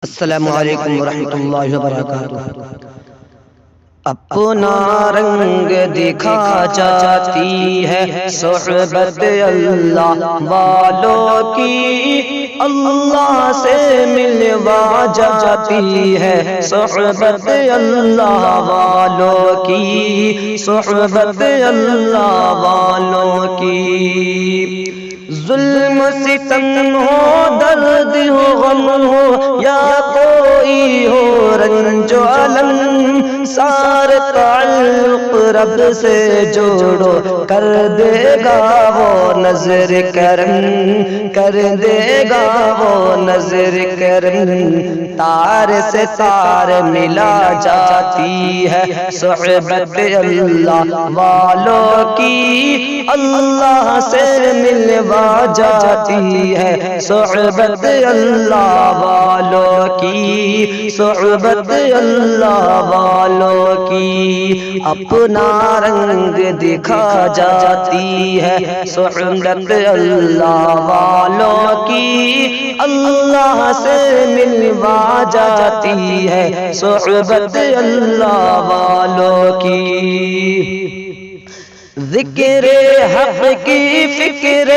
السلام علیکم ورحمۃ اللہ وبرکاتہ۔ اپنا رنگ دکھا جاتی ہے صحبت اللہ والوں کی، اللہ سے ملوا جاتی ہے صحبت اللہ والوں کی، صحبت اللہ والوں کی۔ ظلم ستم ہو، درد ہو، غم ہو، یا کوئی ہو رنج و الم، سارے تعلق رب سے جوڑو، کر دے گا وہ نظر کرم، کر دے گا وہ نظر کرم۔ تار سے تار ملا جاتی ہے صحبت اللہ والوں کی، اللہ سے ملوا جاتی ہے صحبت اللہ والوں کی، صحبت اللہ والوں کی۔ اپنا رنگ دکھا جاتی ہے صحبت اللہ والوں کی، اللہ سے ملوا جاتی ہے صحبت اللہ والوں کی۔ ذکر حق کی، فکر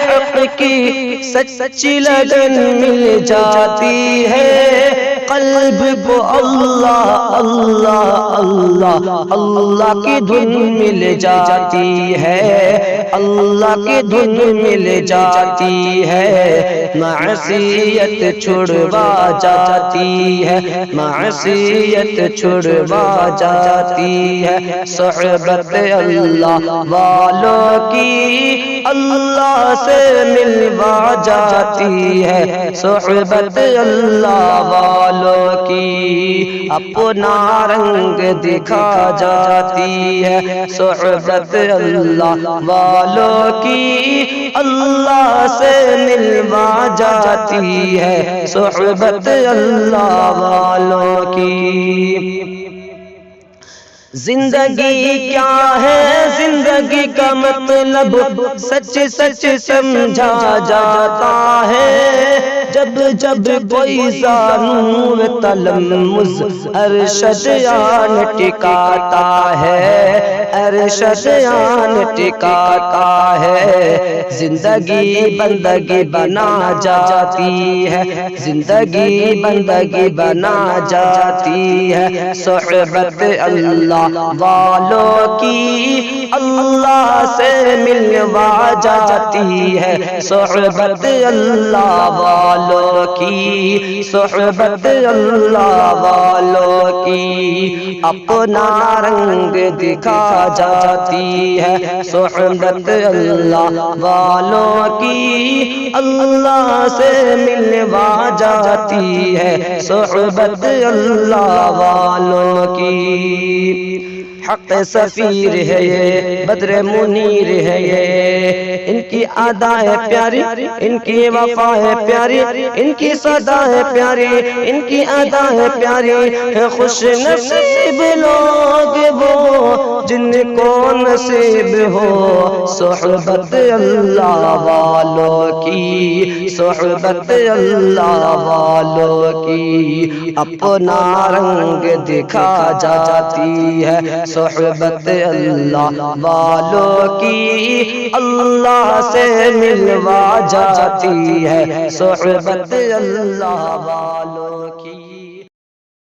حق کی سچی لگن مل جاتی ہے، قلب کو اللہ اللہ اللہ اللہ کی دھن مل جاتی ہے، اللہ کی دھن مل جاتی ہے۔ معصیت چھڑوا جاتی ہے، معصیت چھڑوا جاتی ہے صحبت اللہ والوں کی، اللہ سے ملوا جاتی ہے صحبت اللہ والوں کی۔ اپنا رنگ دکھا جاتی ہے صحبت اللہ والوں کی، اللہ سے ملوا جاتی ہے صحبت اللہ والوں کی۔ زندگی کیا ہے، زندگی کا مطلب سچ سچ سمجھا جاتا ہے، جب جب کوئی زانو تلمذ ارشد آن ٹکاتا ہے، ارشد آن ٹکاتا ہے۔ زندگی بندگی بنا جاتی ہے، زندگی بندگی بنا جاتی ہے صحبت اللہ والوں کی، اللہ سے ملوا جاتی ہے صحبت اللہ والوں کی، صحبت اللہ والوں کی۔ اپنا رنگ دکھا جاتی ہے صحبت اللہ والوں کی، اللہ سے ملوا جاتی ہے صحبت اللہ والوں کی۔ حق سفیر ہے یہ، بدر منیر ہے یہ، ان کی ادا ہے پیاری، ان کی وفا ہے پیاری، ان کی صدا ہے پیاری، ان کی ادا ہے پیاری۔ خوش نصیب لوگ وہ جن کو نصیب ہو صحبت اللہ والوں کی، صحبت اللہ والوں کی۔ اپنا رنگ دکھا جاتی ہے صحبت اللہ والوں کی، اللہ سے ملوا جاتی ہے صحبت اللہ والوں